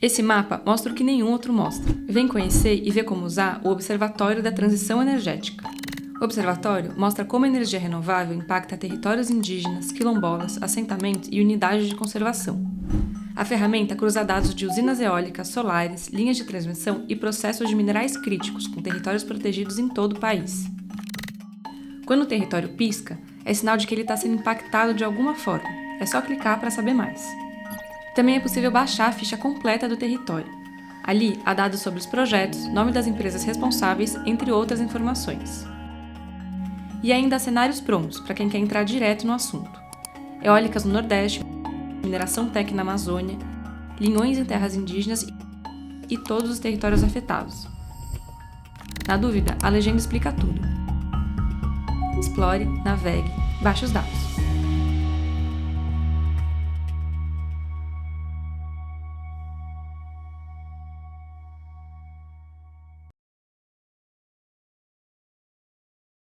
Esse mapa mostra o que nenhum outro mostra. Vem conhecer e ver como usar o Observatório da Transição Energética. O observatório mostra como a energia renovável impacta territórios indígenas, quilombolas, assentamentos e unidades de conservação. A ferramenta cruza dados de usinas eólicas, solares, linhas de transmissão e processos de minerais críticos com territórios protegidos em todo o país. Quando o território pisca, é sinal de que ele está sendo impactado de alguma forma. É só clicar para saber mais. Também é possível baixar a ficha completa do território. Ali há dados sobre os projetos, nome das empresas responsáveis, entre outras informações. E ainda há cenários prontos para quem quer entrar direto no assunto. Eólicas no Nordeste, mineração TEC na Amazônia, linhões em terras indígenas e todos os territórios afetados. Na dúvida, a legenda explica tudo. Explore, navegue, baixe os dados.